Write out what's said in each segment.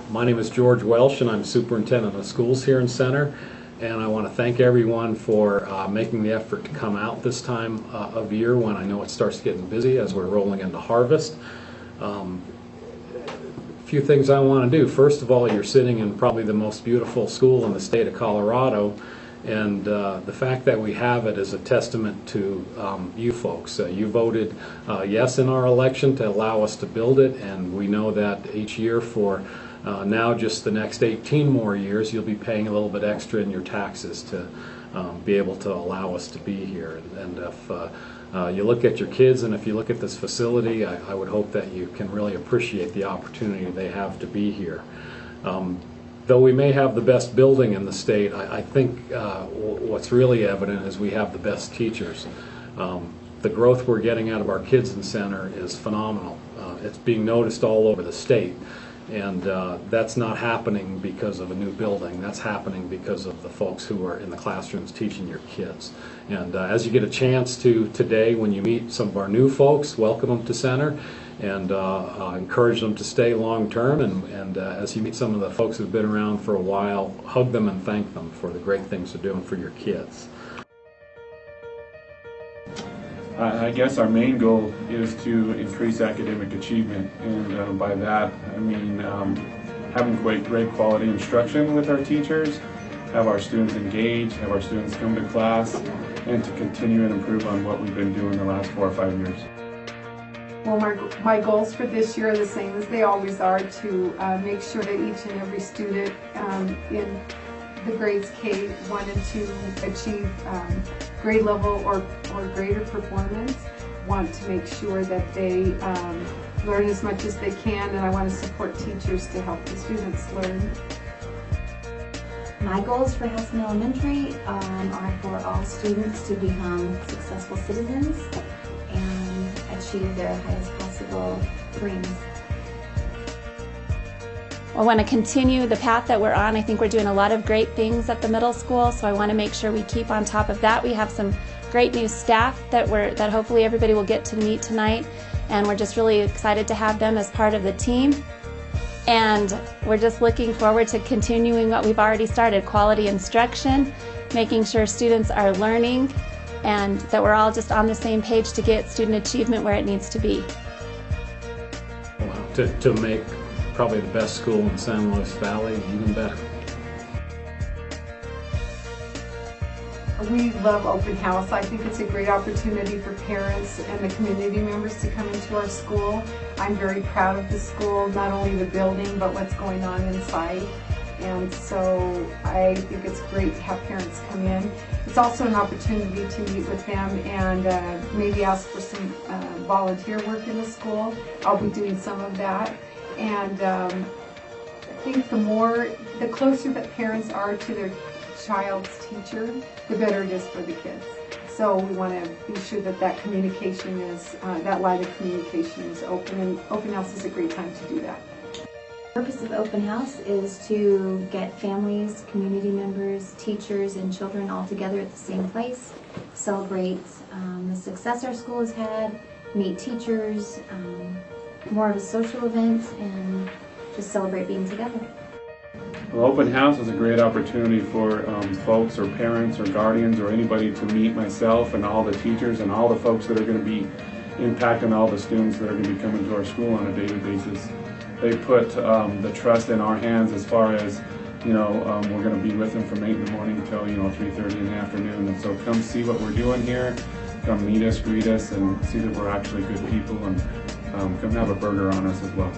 My name is George Welsh and I'm Superintendent of Schools here in Center, and I want to thank everyone for making the effort to come out this time of year when I know it starts getting busy as we're rolling into harvest. A few things I want to do. First of all, you're sitting in probably the most beautiful school in the state of Colorado, and the fact that we have it is a testament to you folks. You voted yes in our election to allow us to build it, and we know that each year for now just the next 18 more years you'll be paying a little bit extra in your taxes to be able to allow us to be here. And if you look at your kids and if you look at this facility, I would hope that you can really appreciate the opportunity they have to be here. Though we may have the best building in the state, I think what's really evident is we have the best teachers. The growth we're getting out of our kids in Center is phenomenal. It's being noticed all over the state. And that's not happening because of a new building. That's happening because of the folks who are in the classrooms teaching your kids. And as you get a chance to today, when you meet some of our new folks, welcome them to Center and encourage them to stay long term. And as you meet some of the folks who've been around for a while, hug them and thank them for the great things they're doing for your kids. I guess our main goal is to increase academic achievement, and by that I mean having great quality instruction with our teachers, have our students engage, have our students come to class, and to continue and improve on what we've been doing the last 4 or 5 years. Well, my goals for this year are the same as they always are, to make sure that each and every student in the grades K1 and 2 achieve grade level or greater performance. Want to make sure that they learn as much as they can, and I want to support teachers to help the students learn. My goals for Hesston Elementary are for all students to become successful citizens and achieve their highest possible dreams. I want to continue the path that we're on. I think we're doing a lot of great things at the middle school, so I want to make sure we keep on top of that. We have some great new staff that hopefully everybody will get to meet tonight, and we're just really excited to have them as part of the team. And we're just looking forward to continuing what we've already started, quality instruction, making sure students are learning, and that we're all just on the same page to get student achievement where it needs to be. Wow. To make probably the best school in San Luis Valley even better. We love open house. I think it's a great opportunity for parents and the community members to come into our school. I'm very proud of the school, not only the building, but what's going on inside. And so I think it's great to have parents come in. It's also an opportunity to meet with them and maybe ask for some volunteer work in the school. I'll be doing some of that. And I think the closer that parents are to their child's teacher, the better it is for the kids. So we want to be sure that that communication is, that line of communication is open, and open house is a great time to do that. The purpose of open house is to get families, community members, teachers, and children all together at the same place, celebrate the success our school has had, meet teachers, more of a social event, and just celebrate being together. Well, open house is a great opportunity for folks or parents or guardians or anybody to meet myself and all the teachers and all the folks that are going to be impacting all the students that are going to be coming to our school on a daily basis. They put the trust in our hands as far as, we're going to be with them from 8 in the morning till 3:30 in the afternoon. And so come see what we're doing here, come meet us, greet us, and see that we're actually good people, and come have a burger on us as well.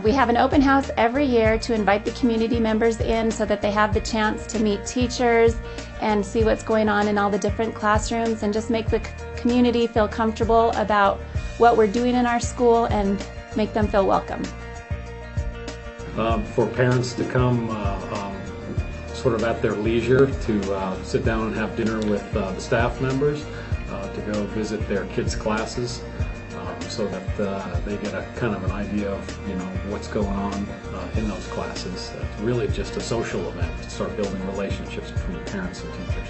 We have an open house every year to invite the community members in so that they have the chance to meet teachers and see what's going on in all the different classrooms, and just make the community feel comfortable about what we're doing in our school and make them feel welcome. For parents to come sort of at their leisure to sit down and have dinner with the staff members, to go visit their kids' classes, so that they get a kind of an idea of what's going on in those classes. It's really just a social event to start building relationships between parents and teachers.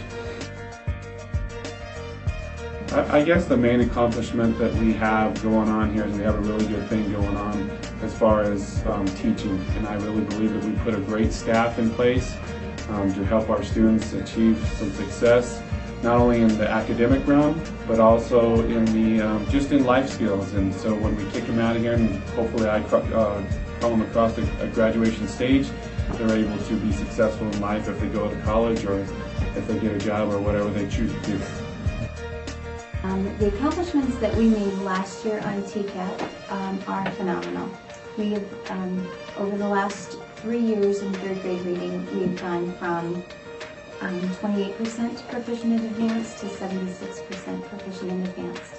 I guess the main accomplishment that we have going on here is we have a really good thing going on as far as teaching, and I really believe that we put a great staff in place to help our students achieve some success, not only in the academic realm, but also in the just in life skills. And so when we kick them out of here, and hopefully I call them across a graduation stage, they're able to be successful in life if they go to college or if they get a job or whatever they choose to do. The accomplishments that we made last year on TCAT are phenomenal. We have, over the last 3 years in third grade reading, we've gone from 28% proficient in advanced to 76% proficient in advanced.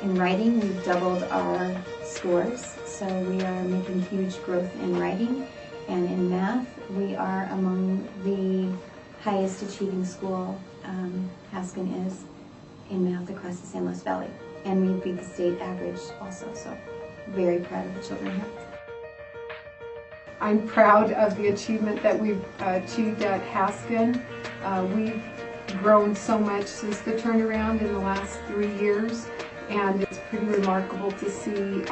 In writing, we've doubled our scores, so we are making huge growth in writing. And in math, we are among the highest achieving school, Haskin is, in math across the San Luis Valley. And we beat the state average also, so very proud of the children here. I'm proud of the achievement that we've achieved at Haskin. We've grown so much since the turnaround in the last 3 years, and it's pretty remarkable to see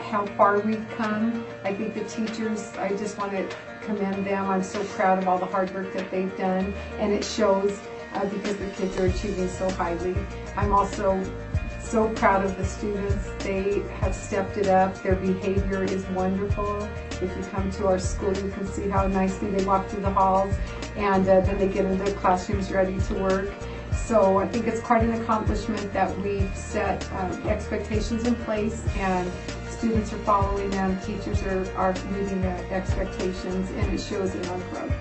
how far we've come. I think the teachers, I just want to commend them. I'm so proud of all the hard work that they've done, and it shows because the kids are achieving so highly. I'm also so proud of the students. They have stepped it up. Their behavior is wonderful. If you come to our school, you can see how nicely they walk through the halls, and then they get into their classrooms ready to work. So I think it's quite an accomplishment that we've set expectations in place, and students are following them, teachers are meeting the expectations, and it shows in our growth.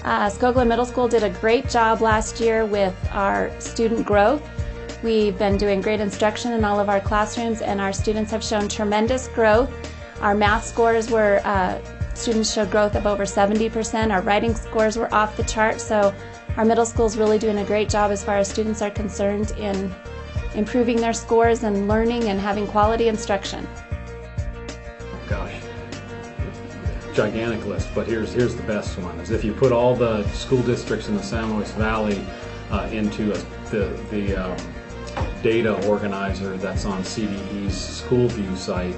Skogland Middle School did a great job last year with our student growth. We've been doing great instruction in all of our classrooms, and our students have shown tremendous growth. Our math scores were, students showed growth of over 70%. Our writing scores were off the chart, so our middle school is really doing a great job as far as students are concerned in improving their scores and learning and having quality instruction. Gosh, gigantic list, but here's the best one. Is if you put all the school districts in the San Luis Valley into the data organizer that's on CDE's SchoolView site,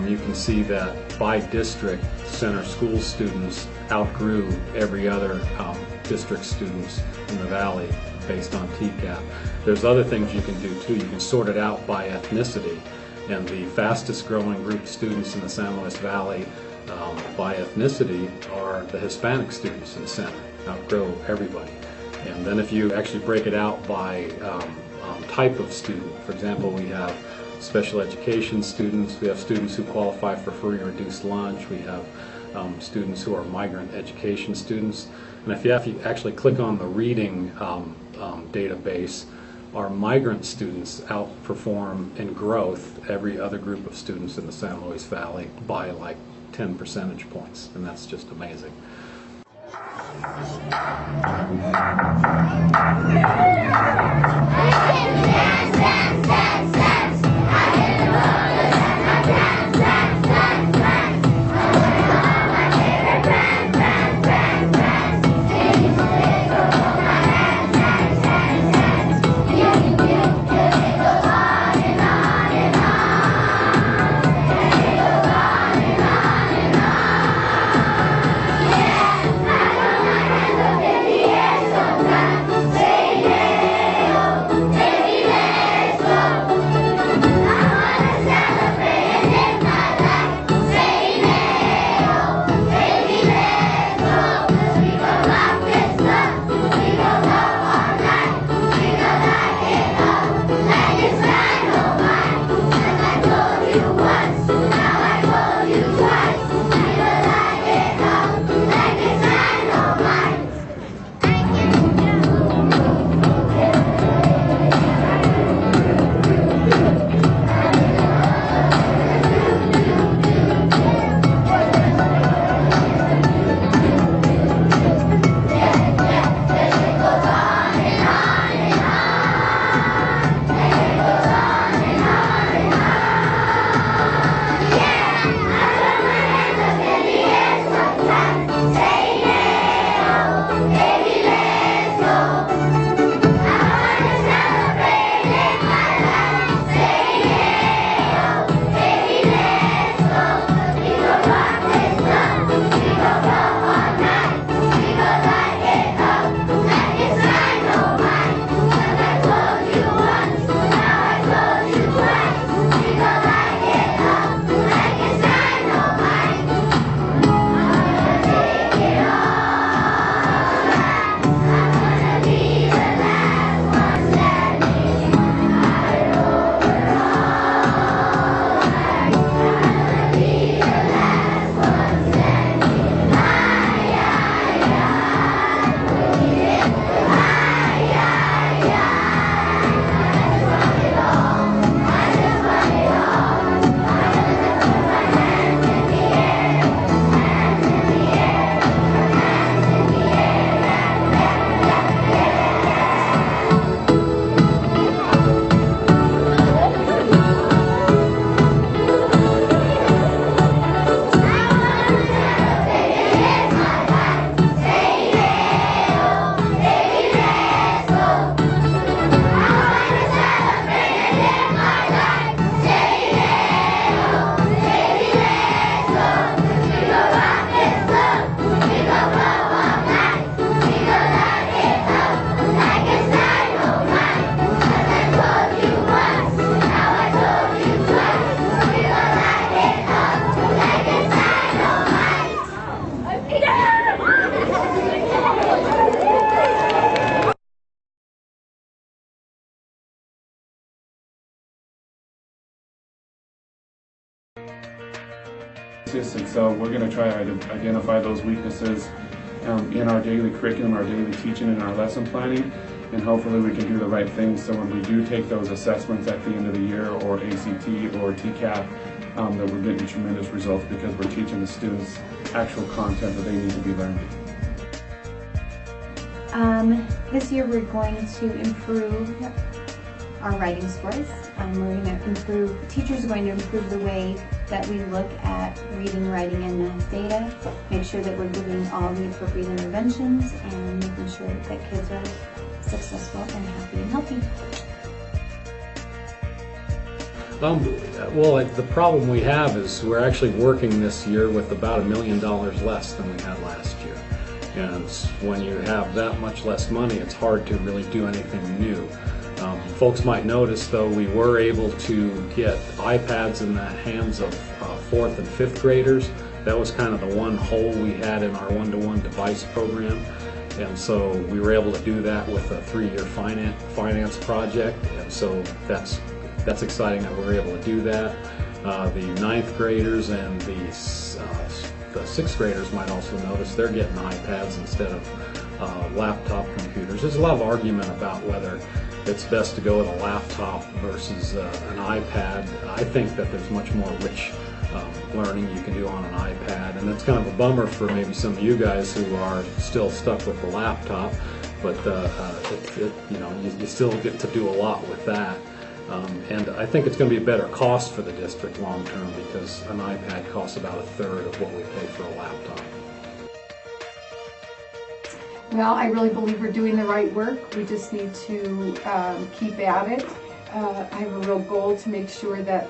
you can see that by district, center school students outgrew every other district students in the valley based on TCAT. There's other things you can do too. You can sort it out by ethnicity, and the fastest growing group of students in the San Luis Valley by ethnicity are the Hispanic students in the center, outgrow everybody. And then if you actually break it out by type of student, for example, we have special education students, we have students who qualify for free or reduced lunch, we have students who are migrant education students. And if you actually click on the reading database, our migrant students outperform in growth every other group of students in the San Luis Valley by like 10 percentage points, and that's just amazing. practice, and so we're going to try to identify those weaknesses in our daily curriculum, our daily teaching, and our lesson planning, and hopefully we can do the right things so when we do take those assessments at the end of the year, or ACT or TCAP, that we're getting tremendous results because we're teaching the students actual content that they need to be learning. This year we're going to improve our writing scores. We're going to improve, teachers are going to improve the way that we look at reading, writing, and math data, make sure that we're giving all the appropriate interventions, and making sure that kids are successful and happy and healthy. Well, the problem we have is we're actually working this year with about $1 million less than we had last year. And when you have that much less money, it's hard to really do anything new. Folks might notice, though, we were able to get iPads in the hands of 4th and 5th graders. That was kind of the one hole we had in our one-to-one device program. And so we were able to do that with a 3-year finance project. And so that's exciting that we were able to do that. The 9th graders and the 6th graders might also notice they're getting iPads instead of laptop computers. There's a lot of argument about whether it's best to go with a laptop versus an iPad. I think that there's much more rich learning you can do on an iPad, and it's kind of a bummer for maybe some of you guys who are still stuck with the laptop, but you still get to do a lot with that. And I think it's going to be a better cost for the district long term because an iPad costs about 1/3 of what we pay for a laptop. Well, I really believe we're doing the right work. We just need to keep at it. I have a real goal to make sure that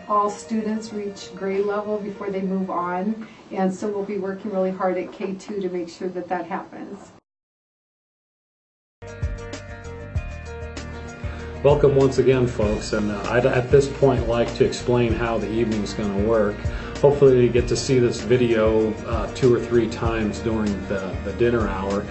all students reach grade level before they move on, and so we'll be working really hard at K2 to make sure that that happens. Welcome once again, folks, and I'd at this point like to explain how the evening's going to work. Hopefully you get to see this video 2 or 3 times during the dinner hour.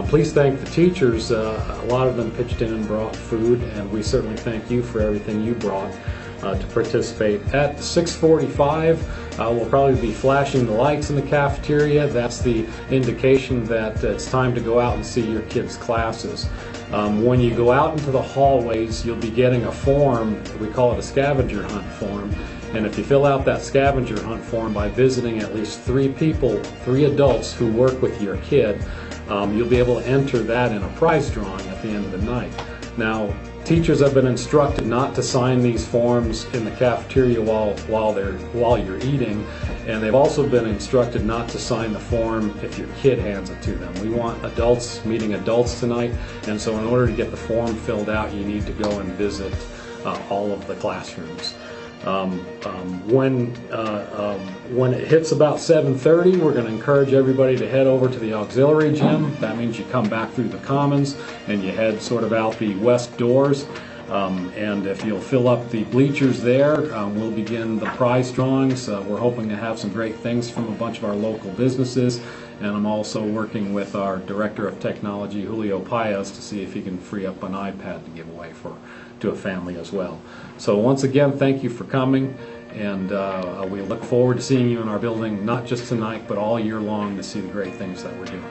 Please thank the teachers. A lot of them pitched in and brought food, and we certainly thank you for everything you brought to participate. At 6:45, we'll probably be flashing the lights in the cafeteria. That's the indication that it's time to go out and see your kids' classes. When you go out into the hallways, you'll be getting a form. We call it a scavenger hunt form. And if you fill out that scavenger hunt form by visiting at least 3 people, 3 adults who work with your kid, you'll be able to enter that in a prize drawing at the end of the night. Now, teachers have been instructed not to sign these forms in the cafeteria while you're eating, and they've also been instructed not to sign the form if your kid hands it to them. We want adults meeting adults tonight, and so in order to get the form filled out, you need to go and visit all of the classrooms. When it hits about 7:30, we're going to encourage everybody to head over to the auxiliary gym. That means you come back through the commons and you head sort of out the west doors. And if you'll fill up the bleachers there, we'll begin the prize drawings. We're hoping to have some great things from a bunch of our local businesses. And I'm also working with our Director of Technology, Julio Paez, to see if he can free up an iPad to give away to a family as well. So once again, thank you for coming, and we look forward to seeing you in our building, not just tonight, but all year long, to see the great things that we're doing.